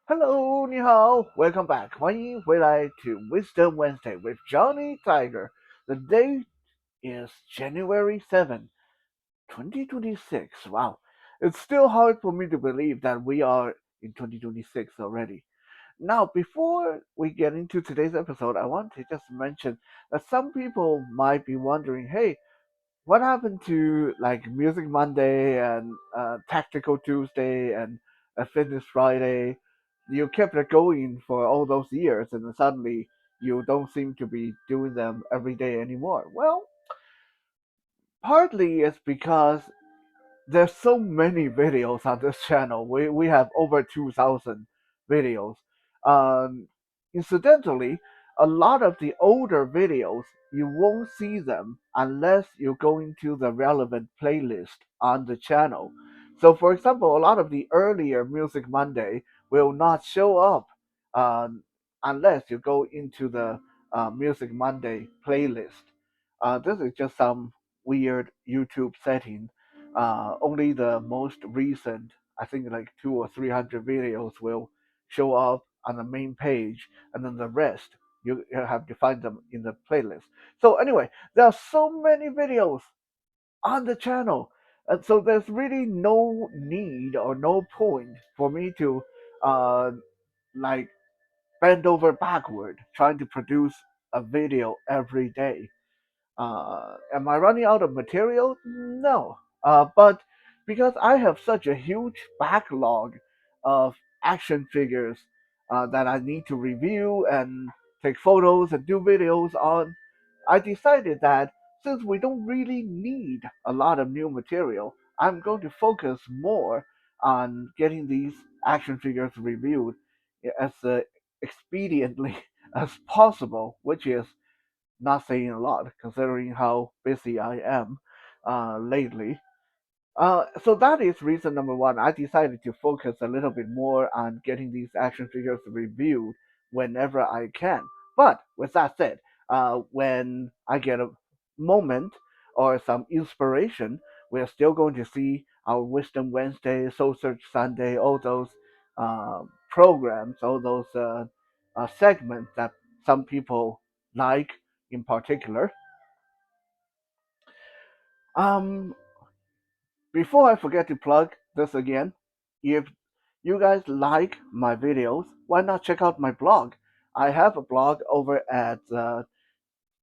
Hello，你好，Welcome back，欢迎回来to Wisdom Wednesday with Johnny Tiger. The date is January 7th, 2026. Wow, it's still hard for me to believe that we are in 2026 already. Now, before we get into today's episode, I want to just mention that some people might be wondering, hey, what happened to like Music Monday and Tactical Tuesday and Fitness Friday? You kept it going for all those years, and then suddenly you don't seem to be doing them every day anymore. Well, partly it's because there's so many videos on this channel. We have over 2,000 videos. Um, Incidentally, a lot of the older videos you won't see them unless you go into the relevant playlist on the channel. So, for example, a lot of the earlier Music Monday will not show up um, unless you go into the Music Monday playlist. This is just some weird YouTube setting. Only the most recent, I think like two or three hundred videos will show up on the main page, and then the rest you have to find them in the playlist. So anyway, there are so many videos on the channel, and so there's really no need or no point for me to uh, like bend over backward trying to produce a video every day. Am I running out of material? No. But because I have such a huge backlog of action figures that I need to review and take photos and do videos on, I decided that since we don't really need a lot of new material, I'm going to focus more on getting these action figures reviewed as expediently as possible, which is not saying a lot considering how busy I am lately. So that is reason number one. I decided to focus a little bit more on getting these action figures reviewed whenever I can. But with that said, when I get a moment or some inspiration, we're still going to see our Wisdom Wednesday, Soul Search Sunday, all those programs, all those segments that some people like in particular. Um, Before I forget to plug this again, if you guys like my videos, why not check out my blog? I have a blog over at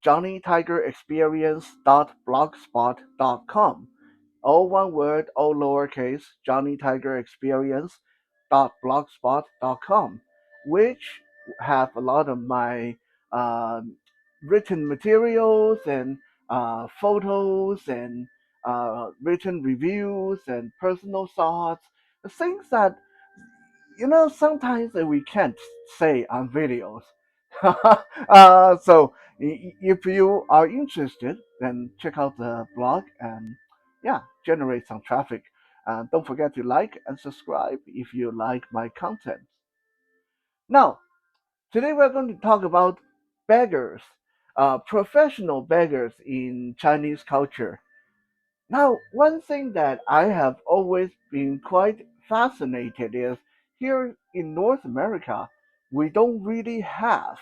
johnnytigerexperience.blogspot.com. All one word, all lowercase, johnnytigerexperience.blogspot.com, which have a lot of my written materials and photos and written reviews and personal thoughts, things that sometimes that we can't say on videos. So if you are interested, then check out the blog and yeah, generate some traffic. Don't forget to like and subscribe if you like my content. Now, today we're going to talk about beggars, professional beggars in Chinese culture. Now, one thing that I have always been quite fascinated is here in North America, we don't really have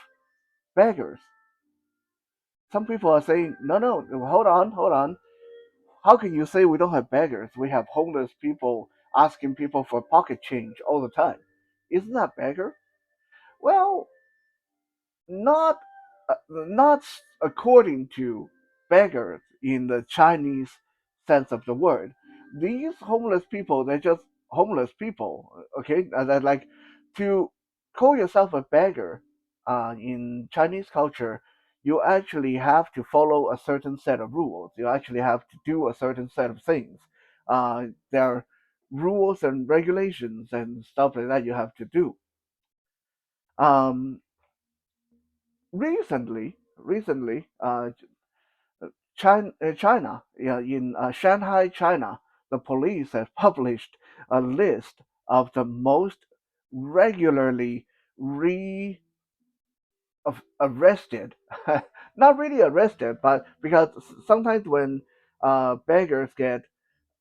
beggars. Some people are saying, no, no, hold on, hold on. How can you say we don't have beggars? We have homeless people asking people for pocket change all the time. Isn't that beggar? Well, not not according to beggars in the Chinese sense of the word. These homeless people, they're just homeless people. Okay, that like to call yourself a beggar in Chinese culture, you actually have to follow a certain set of rules. You actually have to do a certain set of things. There are rules and regulations and stuff like that you have to do. Um, recently, China, yeah, in Shanghai, China, the police have published a list of the most regularly re arrested, not really arrested, but because sometimes when beggars get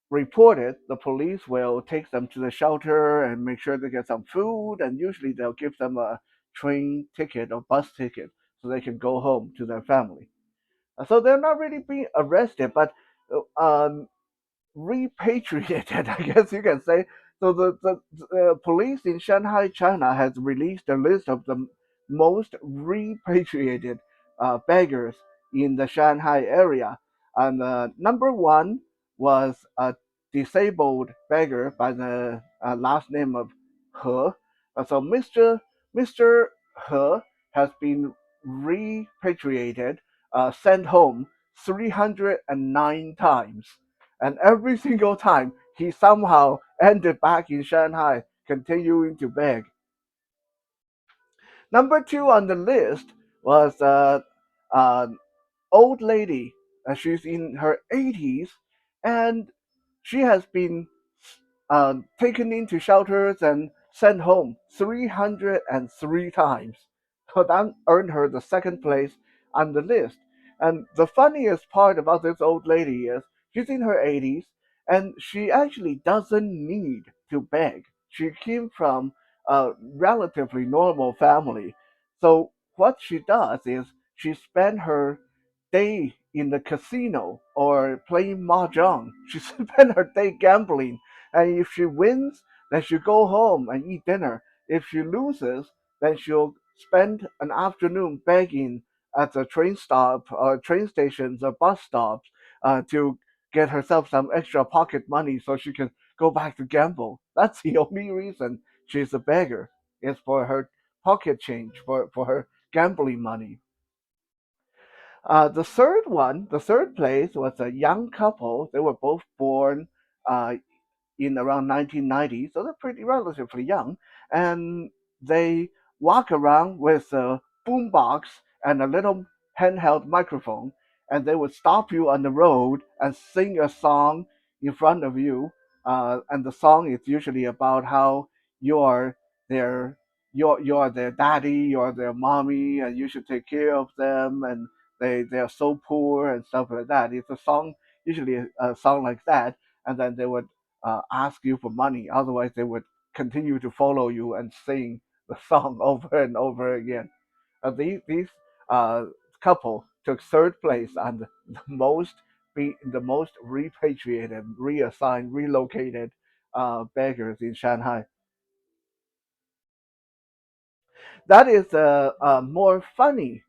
reported, the police will take them to the shelter and make sure they get some food, and usually they'll give them a train ticket or bus ticket so they can go home to their family. So they're not really being arrested, but um, repatriated, I guess you can say. So the police in Shanghai, China, has released a list of the most repatriated beggars in the Shanghai area, and number one was a disabled beggar by the last name of He. So Mr. He has been repatriated, sent home 309 times, and every single time he somehow ended back in Shanghai, continuing to beg. Number two on the list was an old lady. She's in her 80s, and she has been taken into shelters and sent home 303 times. So that earned her the second place on the list. And the funniest part about this old lady is she's in her 80s and she actually doesn't need to beg. She came from a relatively normal family. So what she does is she spent her day in the casino or playing mahjong. She spent her day gambling, and if she wins, then she'll go home and eat dinner. If she loses, then she'll spend an afternoon begging at the train stop or train stations or bus stops to get herself some extra pocket money so she can go back to gamble. That's the only reason she's a beggar. It's for her pocket change, for her gambling money. The third place was a young couple. They were both born uh, in around 1990, so they're pretty relatively young, and they walk around with a boombox and a little handheld microphone, and they would stop you on the road and sing a song in front of you, and the song is usually about how you're their you're their daddy, you're their mommy, and you should take care of them, and they're so poor and stuff like that. It's a song, usually a song like that, and then they would ask you for money. Otherwise, they would continue to follow you and sing the song over and over again. These uh, couple took third place on the most repatriated, reassigned, relocated beggars in Shanghai. That is a more funny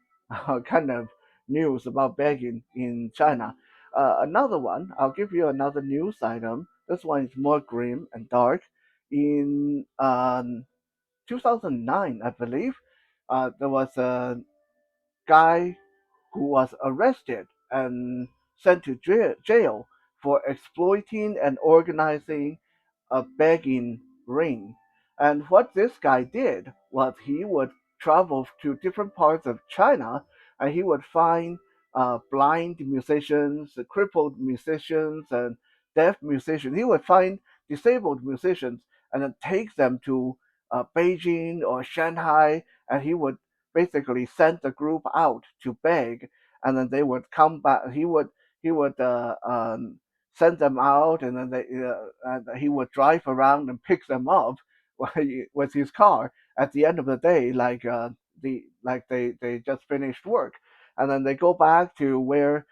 kind of news about begging in China. Another one, I'll give you another news item. This one is more grim and dark. In 2009, I believe, there was a guy who was arrested and sent to jail for exploiting and organizing a begging ring. And what this guy did was he would travel to different parts of China and he would find blind musicians, crippled musicians, and deaf musicians. He would find disabled musicians and then take them to Beijing or Shanghai, and he would basically send the group out to beg, and then they would come back. He would send them out, and then he would drive around and pick them up with his car at the end of the day, like they just finished work, and then they go back to where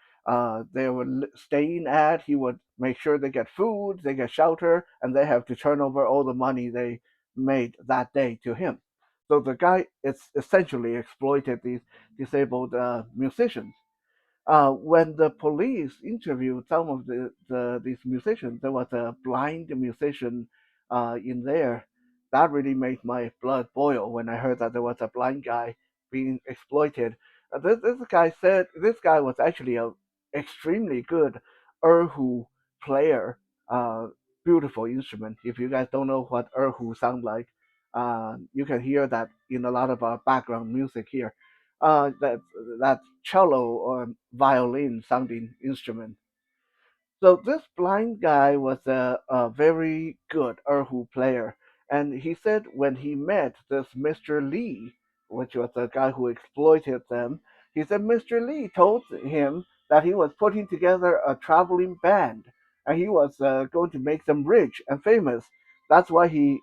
they were staying at. He would make sure they get food, they get shelter, and they have to turn over all the money they made that day to him. So the guy is essentially exploited these disabled musicians. When the police interviewed some of these musicians, there was a blind musician in there. That really made my blood boil when I heard that there was a blind guy being exploited. This guy said this guy was actually a extremely good erhu player. Uh, Beautiful instrument. If you guys don't know what erhu sound like, you can hear that in a lot of our background music here. That cello or violin sounding instrument. So this blind guy was a very good erhu player, and he said when he met this Mr. Lee, which was the guy who exploited them, he said Mr. Lee told him that he was putting together a traveling band, and he was going to make them rich and famous. That's why he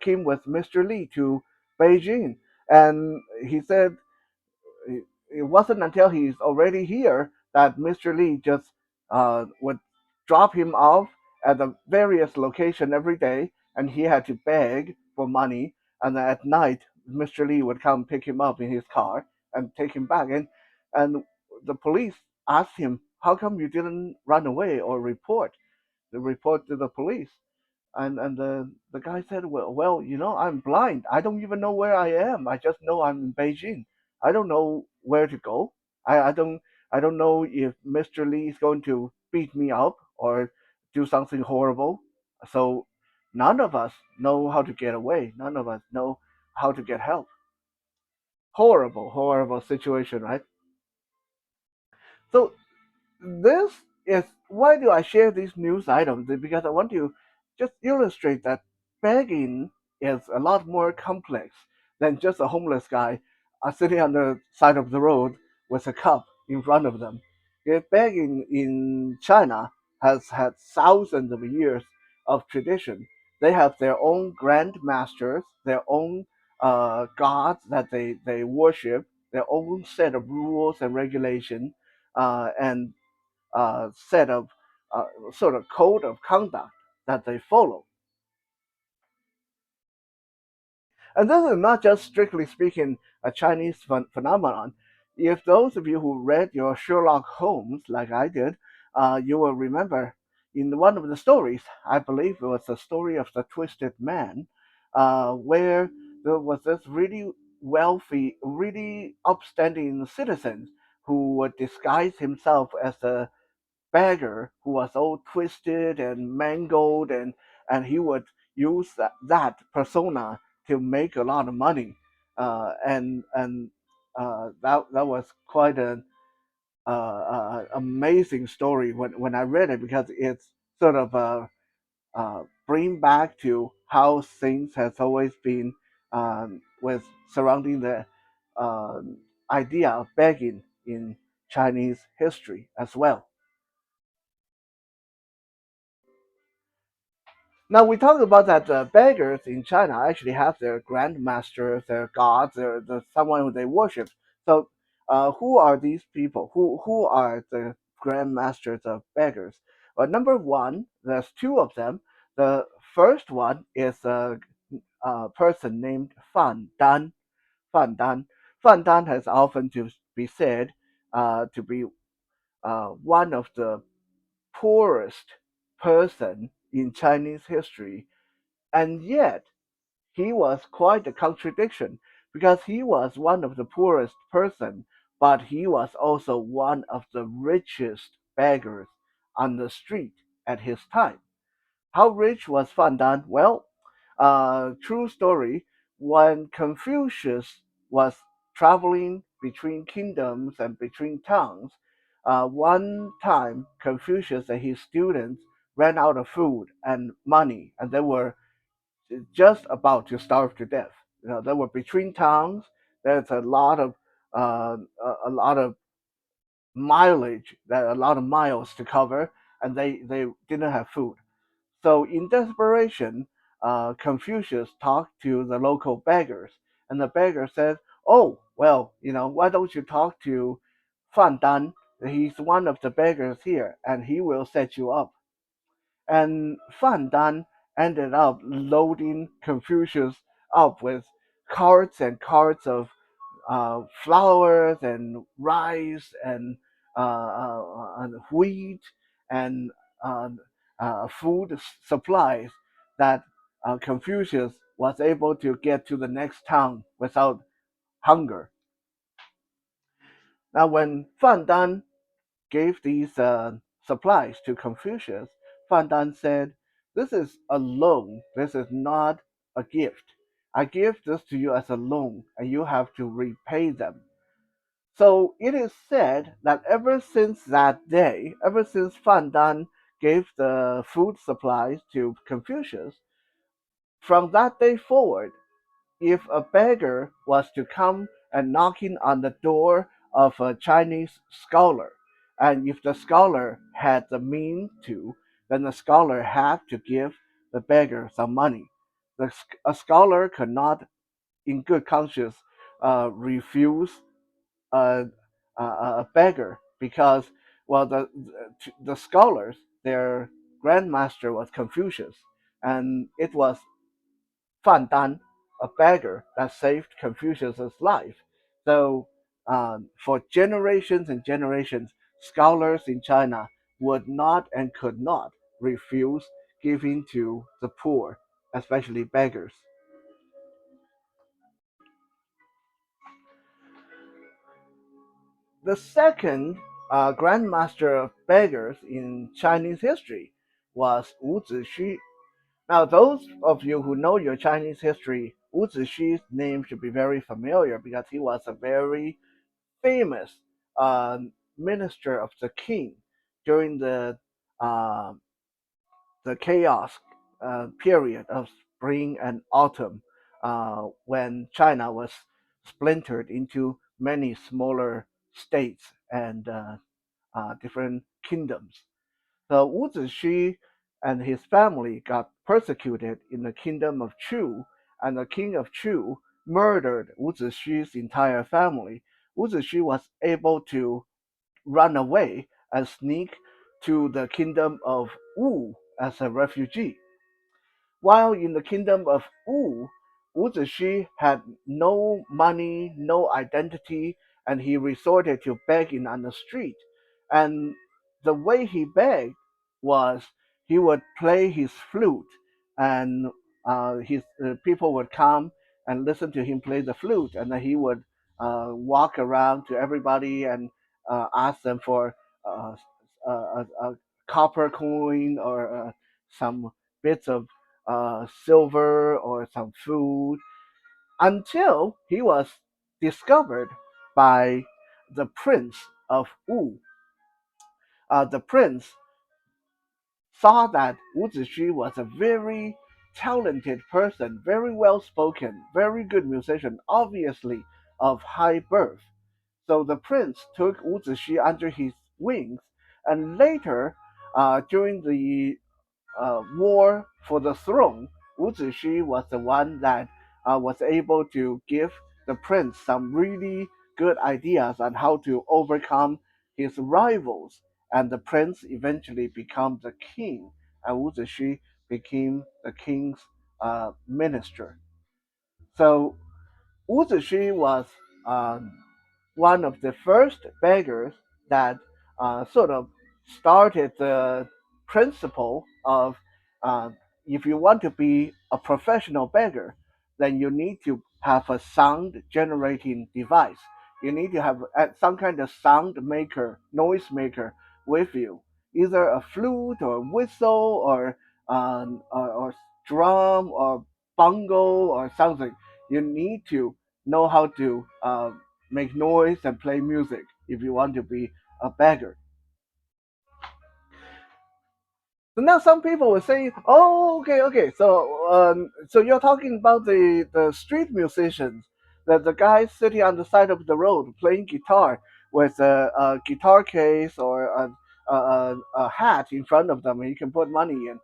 came with Mr. Li to Beijing, and he said it wasn't until he's already here that Mr. Li just would drop him off at the various location every day, and he had to beg for money. And at night, Mr. Li would come pick him up in his car and take him back. And the police asked him, "How come you didn't run away or report to the police?" And the guy said, well, I'm blind. I don't even know where I am. I just know I'm in Beijing. I don't know where to go. I don't know if Mr. Lee is going to beat me up or do something horrible. So none of us know how to get away. None of us know how to get help. Horrible, horrible situation, right? So this is why do I share these news items? Because I want to just illustrate that begging is a lot more complex than just a homeless guy sitting on the side of the road with a cup in front of them. Begging in China has had thousands of years of tradition. They have their own grand masters, their own gods that they worship, their own set of rules and regulation, and set of sort of code of conduct that they follow. And this is not just strictly speaking a Chinese phenomenon. If those of you who read your Sherlock Holmes, like I did, you will remember in one of the stories, I believe it was the story of the Twisted Man, where there was this really wealthy, really upstanding citizen who would disguise himself as a beggar who was all twisted and mangled, and he would use that persona to make a lot of money, and that was quite an amazing story when I read it, because it's sort of bring back to how things has always been with surrounding the idea of begging in Chinese history as well. Now we talked about that beggars in China actually have their grandmasters, their gods, someone who they worship. So, who are these people? Who are the grandmasters of beggars? Well, number one, there's two of them. The first one is a person named Fan Dan. Fan Dan. Fan Dan has often to be said to be one of the poorest person in Chinese history, and yet he was quite a contradiction, because he was one of the poorest person, but he was also one of the richest beggars on the street at his time. How rich was Fan Dan? Well, true story. When Confucius was traveling between kingdoms and between towns, one time Confucius and his students ran out of food and money, and they were just about to starve to death. They were between towns. There's a lot of mileage, a lot of miles to cover, and they didn't have food. So in desperation, Confucius talked to the local beggars, and the beggar said, "Oh, well, why don't you talk to Fan Dan? He's one of the beggars here, and he will set you up." And Fan Dan ended up loading Confucius up with carts and carts of flowers and rice and wheat and uh, food supplies that Confucius was able to get to the next town without hunger. Now, when Fan Dan gave these supplies to Confucius, Fan Dan said, "This is a loan. This is not a gift. I give this to you as a loan, and you have to repay them." So it is said that ever since that day, ever since Fan Dan gave the food supplies to Confucius, from that day forward, if a beggar was to come and knocking on the door of a Chinese scholar, and if the scholar had the means to, then the scholar had to give the beggar some money. A scholar could not, in good conscience, refuse a, a beggar because, well, the scholars, their grandmaster was Confucius, and it was Fan Dan, a beggar, that saved Confucius's life. So, for generations and generations, scholars in China would not and could not refuse giving to the poor, especially beggars. The second grandmaster of beggars in Chinese history was Wu Zixu. Now, those of you who know your Chinese history, Wu Zixu's name should be very familiar because he was a very famous uh, minister of the king during uh, the chaos period of spring and autumn, when China was splintered into many smaller states and different kingdoms. So Wu Zixu and his family got persecuted in the kingdom of Chu, and the king of Chu murdered Wu Zixu's entire family. Wu Zixu was able to run away and sneak to the kingdom of Wu as a refugee. While in the kingdom of Wu, Wu Zixi had no money, no identity, and he resorted to begging on the street. And the way he begged was he would play his flute, and his people would come and listen to him play the flute, and then he would walk around to everybody and ask them for uh, a copper coin or some bits of silver or some food until he was discovered by the prince of Wu. The prince saw that Wu Zixu was a very talented person, very well spoken, very good musician, obviously of high birth. So the prince took Wu Zixu under his wings, and later, during the war for the throne, Wu Zixi was the one that was able to give the prince some really good ideas on how to overcome his rivals. And the prince eventually became the king, and Wu Zixi became the king's minister. So Wu Zixi was one of the first beggars that sort of started the principle of uh, if you want to be a professional beggar, then you need to have a sound generating device. You need to have some kind of sound maker, noise maker with you, either a flute or whistle or drum or bongo or something. You need to know how to make noise and play music if you want to be a beggar. So now some people will say, "Oh, okay, okay. So you're talking about the street musicians, the guys sitting on the side of the road playing guitar with a guitar case or a hat in front of them, and you can put money in."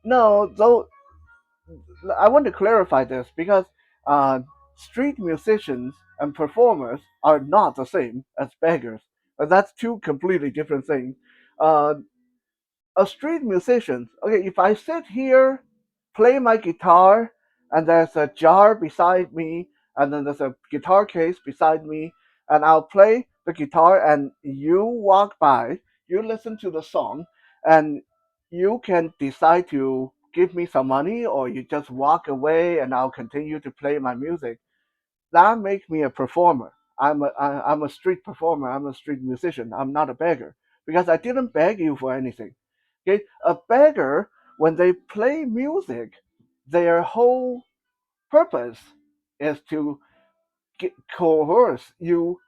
No, though I want to clarify this because uh, street musicians and performers are not the same as beggars. That's two completely different things. Uh, a street musician, okay, if I sit here, play my guitar, and there's a jar beside me, and then there's a guitar case beside me, and I'll play the guitar, and you walk by, you listen to the song, and you can decide to give me some money, or you just walk away, and I'll continue to play my music. That makes me a performer. I'm a street performer. I'm a street musician. I'm not a beggar because I didn't beg you for anything. Okay, a beggar when they play music, their whole purpose is to coerce you,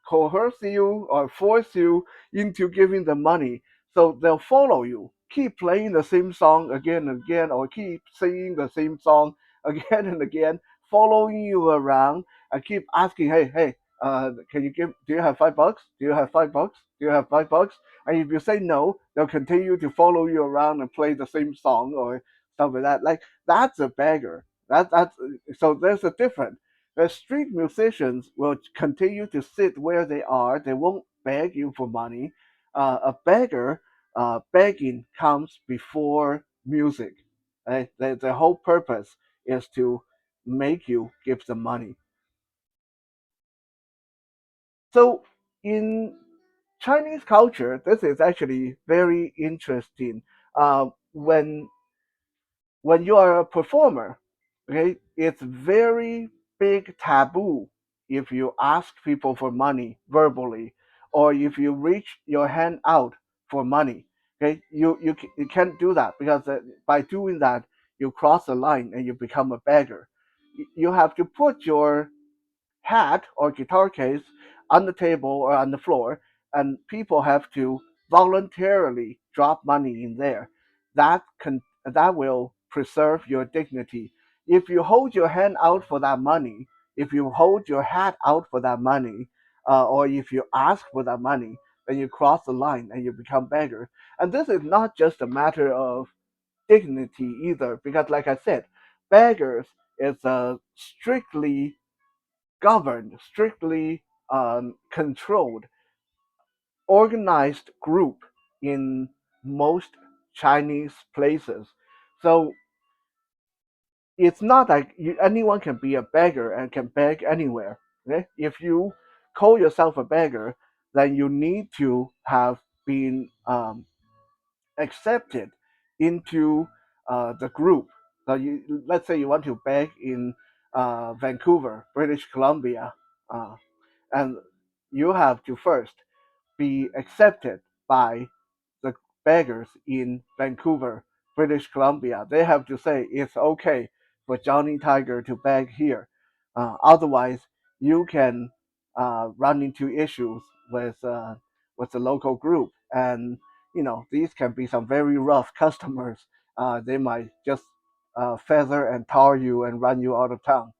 or force you into giving them money. So they'll follow you, keep playing the same song again and again, or keep singing the same song again and again, following you around and keep asking, hey, hey, Can you give? Do you have $5? Do you have $5? Do you have $5? And if you say no, they'll continue to follow you around and play the same song or stuff like that. Like that's a beggar. That's so there's a difference. The street musicians will continue to sit where they are. They won't beg you for money. A beggar, begging comes before music. Right? The whole purpose is to make you give them money. So in Chinese culture, this is actually very interesting. When you are a performer, okay, it's very big taboo if you ask people for money verbally, or if you reach your hand out for money. Okay, you can't do that because by doing that you cross the line and you become a beggar. You have to put your hat or guitar case on the table or on the floor, and people have to voluntarily drop money in there. That will preserve your dignity. If you hold your hand out for that money, if you hold your hat out for that money, or if you ask for that money, then you cross the line and you become beggar. And this is not just a matter of dignity either, because like I said, beggars is a strictly governed, strictly controlled, organized group in most Chinese places. So it's not like anyone can be a beggar and can beg anywhere. Okay? If you call yourself a beggar, then you need to have been accepted into the group. So let's say you want to beg in Vancouver, British Columbia. And you have to first be accepted by the beggars in Vancouver, British Columbia. They have to say it's okay for Johnny Tiger to beg here. Otherwise, you can run into issues with the local group, and these can be some very rough customers. They might just feather and tar you and run you out of town.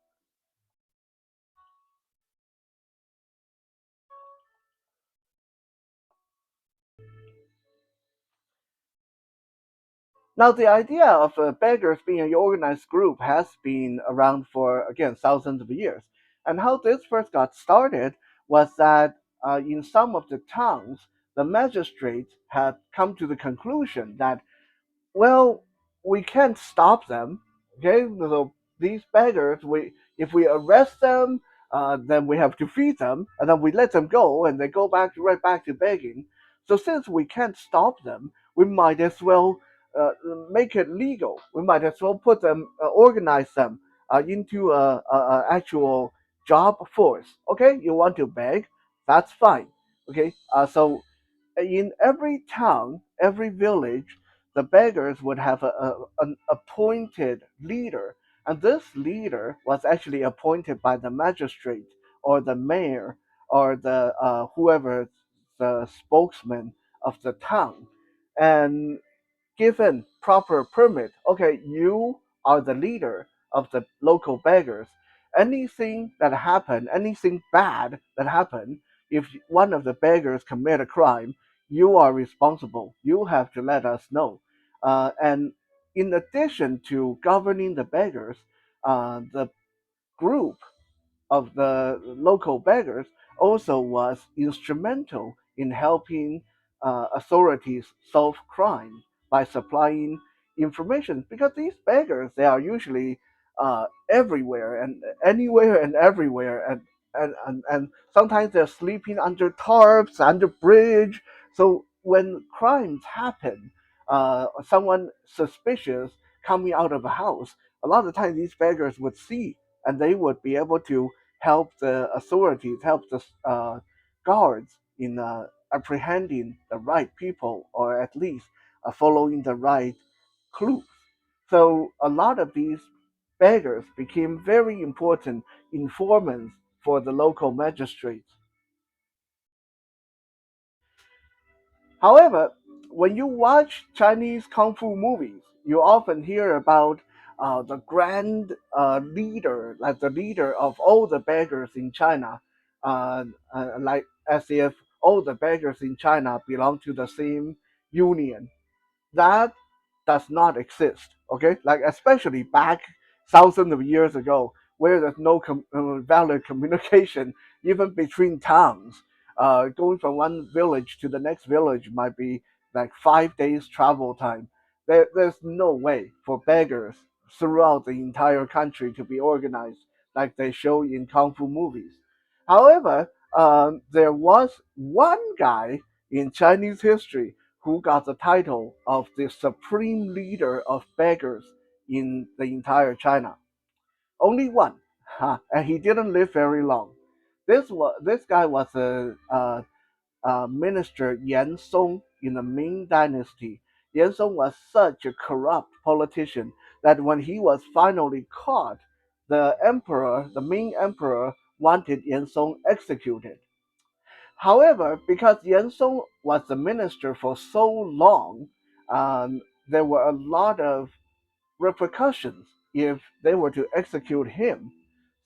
Now, the idea of beggars being an organized group has been around for, again, thousands of years. And how this first got started was that in some of the towns, the magistrates had come to the conclusion that well, we can't stop them. Okay, so these beggars, we if we arrest them, then we have to feed them, and then we let them go, and they go back right back to begging. So since we can't stop them, we might as well make it legal. We might as well put them, organize them into a actual job force. Okay, you want to beg? That's fine. Okay, so in every town, every village, the beggars would have an appointed leader, and this leader was actually appointed by the magistrate or the mayor or the whoever the spokesman of the town, and given proper permit, okay, you are the leader of the local beggars. Anything that happened, anything bad that happened, if one of the beggars commit a crime, you are responsible. You have to let us know. And in addition to governing the beggars, the group of the local beggars also was instrumental in helping authorities solve crime by supplying information because these beggars they are usually everywhere and anywhere and everywhere and sometimes they're sleeping under tarps under bridge so when crimes happen someone suspicious coming out of a house a lot of times these beggars would see and they would be able to help the authorities, help the guards in apprehending the right people, or at least following the right clues. So a lot of these beggars became very important informants for the local magistrates. However, when you watch Chinese kung fu movies, you often hear about the grand leader, like the leader of all the beggars in China. like as if all the beggars in China belong to the same union. That does not exist. Okay, like especially back thousands of years ago, where there's no valid communication even between towns. Going from one village to the next village might be like 5 days travel time. There's no way for beggars throughout the entire country to be organized like they show in kung fu movies. However, there was one guy in Chinese history who got the title of the supreme leader of beggars in the entire China. Only one, and he didn't live very long. This guy was a minister Yan Song in the Ming Dynasty. Yan Song was such a corrupt politician that when he was finally caught, the Ming emperor, wanted Yan Song executed. However, because Yan Song was the minister for so long, there were a lot of repercussions if they were to execute him.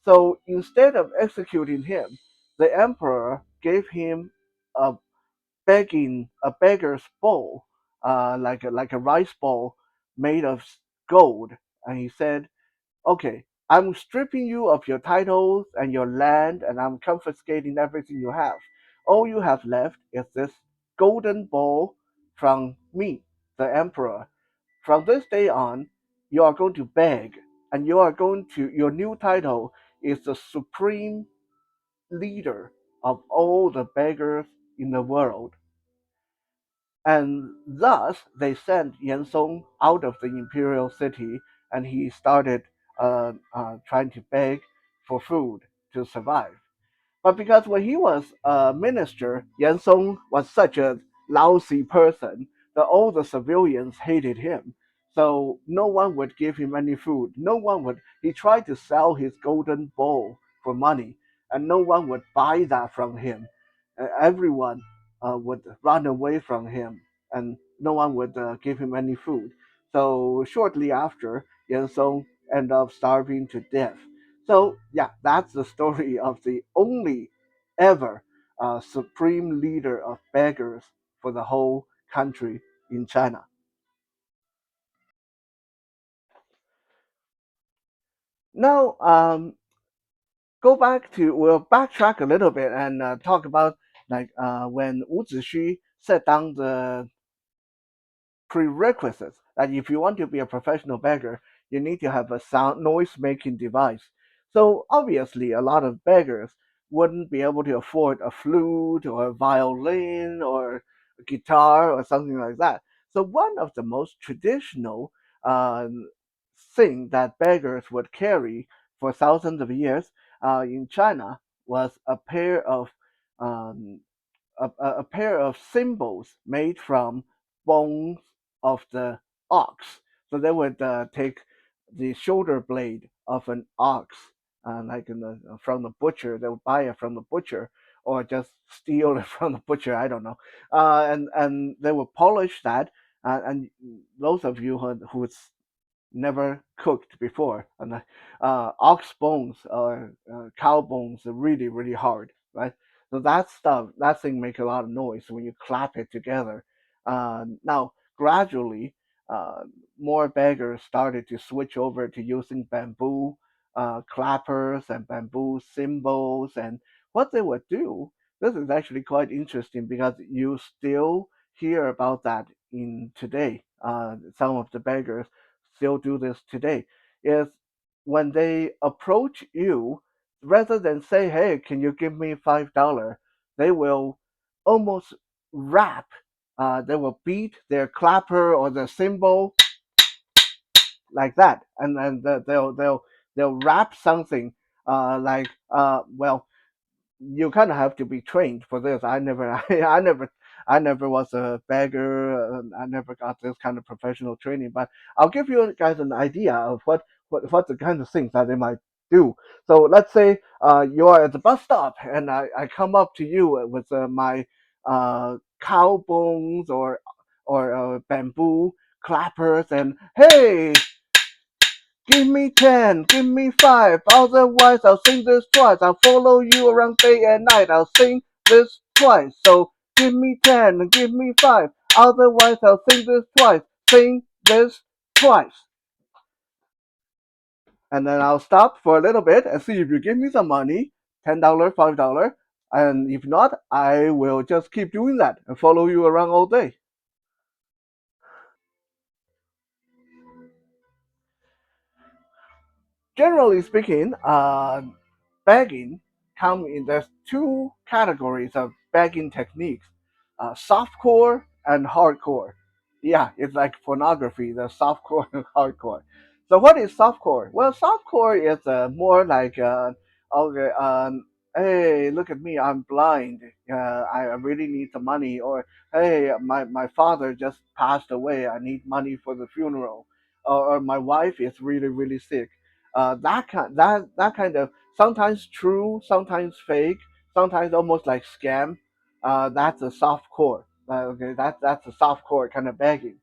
So instead of executing him, the emperor gave him a a beggar's bowl, like a rice bowl made of gold, and he said, "Okay, I'm stripping you of your titles and your land, and I'm confiscating everything you have. All you have left is this golden bowl from me, the emperor. From this day on, you are going to beg, and your new title is the supreme leader of all the beggars in the world." And thus they sent Yan Song out of the imperial city, and he started trying to beg for food to survive. But because when he was a minister, Yan Song was such a lousy person that all the civilians hated him. So no one would give him any food. No one would. He tried to sell his golden bowl for money, and no one would buy that from him. Everyone would run away from him, and no one would give him any food. So shortly after, Yan Song ended up starving to death. So yeah, that's the story of the only ever supreme leader of beggars for the whole country in China. Now, we'll backtrack a little bit and talk about like when Wu Zixu set down the prerequisites that if you want to be a professional beggar, you need to have a sound noise making device. So obviously, a lot of beggars wouldn't be able to afford a flute or a violin or a guitar or something like that. So one of the most traditional thing that beggars would carry for thousands of years in China was um, a pair of cymbals made from bones of the ox. So they would take the shoulder blade of an ox, from the butcher. They would buy it from the butcher, or just steal it from the butcher. I don't know. And they would polish that. And those of you who's never cooked before. And ox bones or cow bones are really, really hard, right? So that thing make a lot of noise when you clap it together. Now, gradually, uh, more beggars started to switch over to using bamboo clappers and bamboo cymbals. And what they would do, this is actually quite interesting because you still hear about that in today. Some of the beggars still do this today, is when they approach you, rather than say, "Hey, can you give me $5?" They will almost rap. They will beat their clapper or their cymbal like that, and then they'll rap something well, you kind of have to be trained for this. I never was a beggar. I never got this kind of professional training. But I'll give you guys an idea of what the kind of things that they might do. So let's say you are at the bus stop, and I come up to you with my cow bones or bamboo clappers, and hey, Give me 10, give me 5, otherwise I'll sing this twice. I'll follow you around day and night. I'll sing this twice. So give me 10, give me 5, otherwise I'll sing this twice. Sing this twice. And then I'll stop for a little bit and see if you give me some money, $10, $5. And if not, I will just keep doing that and follow you around all day. Generally speaking, begging come in there's two categories of begging techniques, softcore and hardcore. Yeah, it's like pornography, the softcore and hardcore. So what is softcore? Well, softcore is more like, okay, hey, look at me, I'm blind. I really need some money. Or hey, my father just passed away. I need money for the funeral. Or my wife is really really sick. That kind of sometimes true, sometimes fake, sometimes almost like scam. That's a soft core. Okay, that's a soft core kind of begging.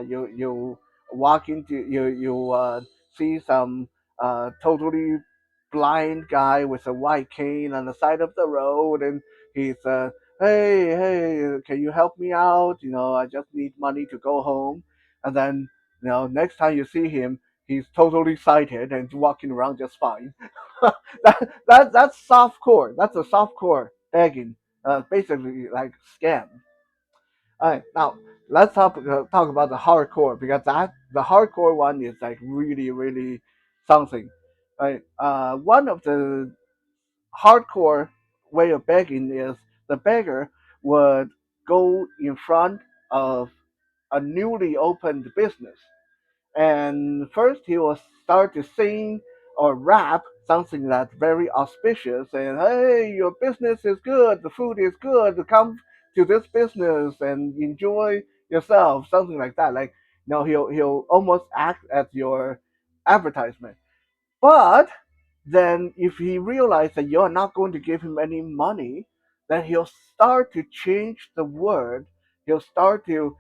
You walk into you see some totally blind guy with a white cane on the side of the road, and he's hey, can you help me out? I just need money to go home. And then next time you see him, he's totally sighted and walking around just fine. That's soft core. That's a soft core begging. Basically like scam. All right, now let's talk about the hardcore, because the hardcore one is like really really something. Right? One of the hardcore way of begging is the beggar would go in front of a newly opened business, and first he will start to sing or rap something that's very auspicious, and hey, your business is good, the food is good, come to this business and enjoy yourself, something like that. Like, he'll almost act as your advertisement. But then if he realizes that you're not going to give him any money, then he'll start to change the word. He'll start to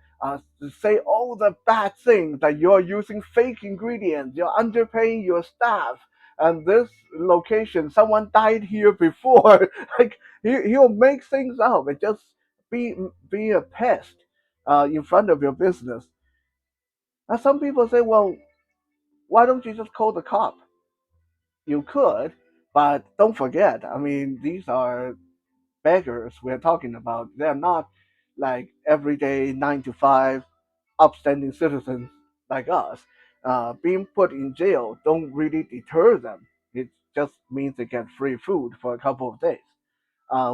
say all the bad things, that you're using fake ingredients, you're underpaying your staff, and this location, someone died here before. Like, he'll make things up and just be a pest in front of your business. And some people say, well, why don't you just call the cop? You could, but don't forget, I mean, these are beggars we're talking about. They're not like everyday 9 to 5 upstanding citizens like us. Being put in jail don't really deter them. It just means they get free food for a couple of days.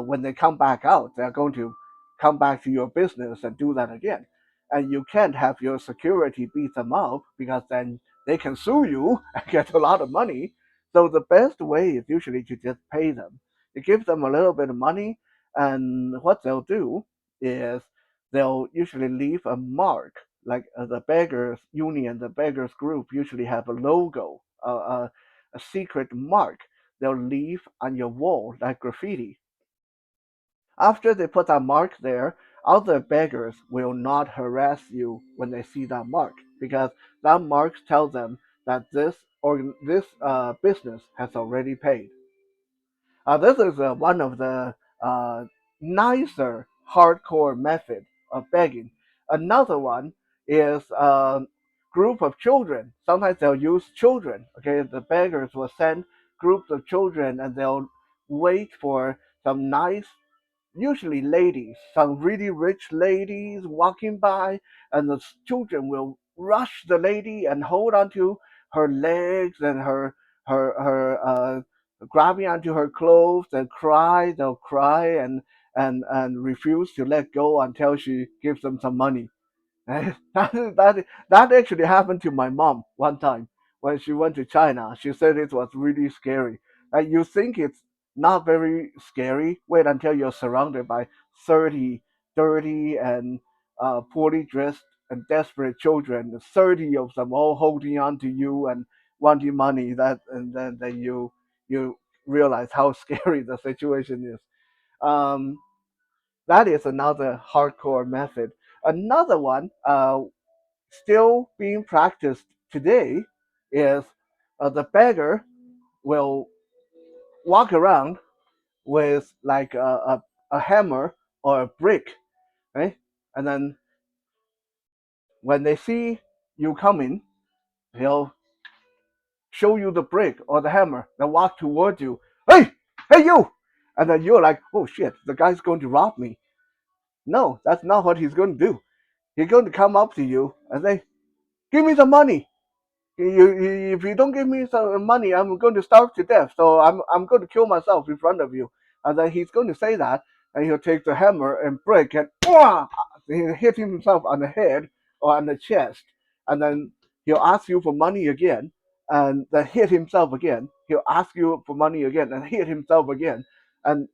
When they come back out, they're going to come back to your business and do that again. And you can't have your security beat them up, because then they can sue you and get a lot of money. So the best way is usually to just pay them. You give them a little bit of money, and what they'll do is they'll usually leave a mark. Like the beggars union, the beggars group usually have a logo, a secret mark they'll leave on your wall like graffiti. After they put that mark there, other beggars will not harass you when they see that mark, because that mark tells them that this business has already paid. This is one of the nicer hardcore method of begging. Another one is a group of children. Sometimes they'll use children. Okay, the beggars will send groups of children, and they'll wait for some nice, usually ladies, some really rich ladies walking by, and the children will rush the lady and hold onto her legs and her grabbing onto her clothes and cry. They'll cry and refuse to let go until she gives them some money. That actually happened to my mom one time when she went to China. She said it was really scary. You think it's not very scary? Wait until you're surrounded by 30 dirty and poorly dressed and desperate children. 30 of them all holding on to you and wanting money. And then you realize how scary the situation is. Um, that is another hardcore method. Another one, still being practiced today, is the beggar will walk around with like a hammer or a brick, right? And then when they see you coming, he'll show you the brick or the hammer, then walk towards you. Hey, hey, you! And then you're like, oh shit, the guy's going to rob me. No, that's not what he's going to do. He's going to come up to you and say, give me some money. If you don't give me some money, I'm going to starve to death. So I'm going to kill myself in front of you. And then he's going to say that, and he'll take the hammer and brick and he'll hit himself on the head or on the chest, and then he'll ask you for money again, and then hit himself again. He'll ask you for money again and hit himself again, and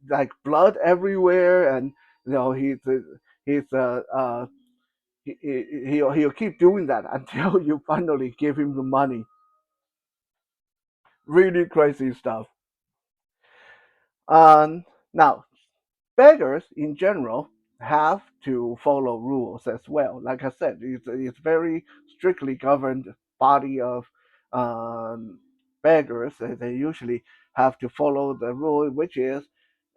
like blood everywhere, and you know he's he'll keep doing that until you finally give him the money. Really crazy stuff. Now, beggars in general have to follow rules as well. Like I said, it's very strictly governed body of um, beggars. They usually have to follow the rule, which is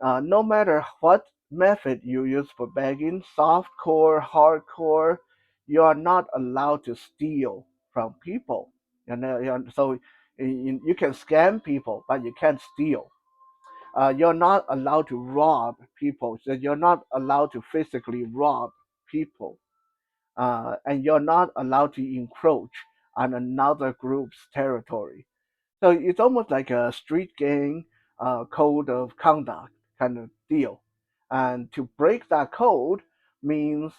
no matter what method you use for begging, soft core, hardcore, you are not allowed to steal from people. So you can scam people, but you can't steal. You're not allowed to rob people. So you're not allowed to physically rob people, and you're not allowed to encroach on another group's territory. So it's almost like a street gang code of conduct kind of deal. And to break that code means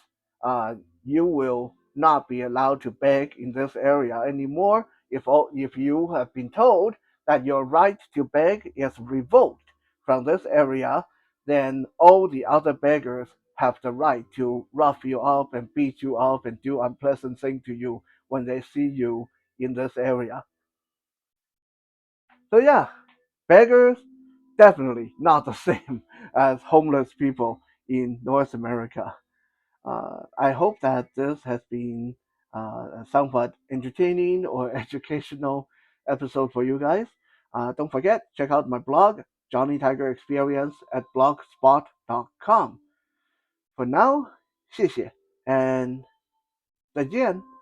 uh, you will not be allowed to beg in this area anymore. If you have been told that your right to beg is revoked from this area, then all the other beggars have the right to rough you up and beat you up and do unpleasant things to you when they see you in this area. So yeah, beggars definitely not the same as homeless people in North America. I hope that this has been a somewhat entertaining or educational episode for you guys. Don't forget, check out my blog, Johnny Tiger Experience at blogspot.com. For now, 谢谢 and 再见。